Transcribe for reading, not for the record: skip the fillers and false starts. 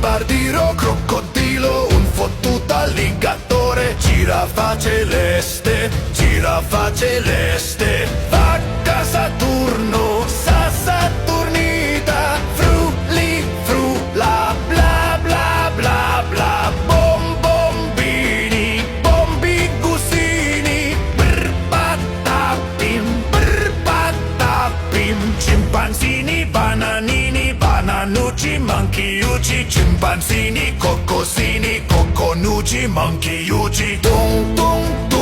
gambardiro, crocodilo, un fottuto alligatore, girafa celeste, vacca Saturno, Saturnita, frula, bla bla bla bla, bombini, bombi gusini, brr patapim, scimpanzini, bananini, bananucci, monkeyucci, scimpanzini, cocosini, coconucci, monkeyucci, tung tung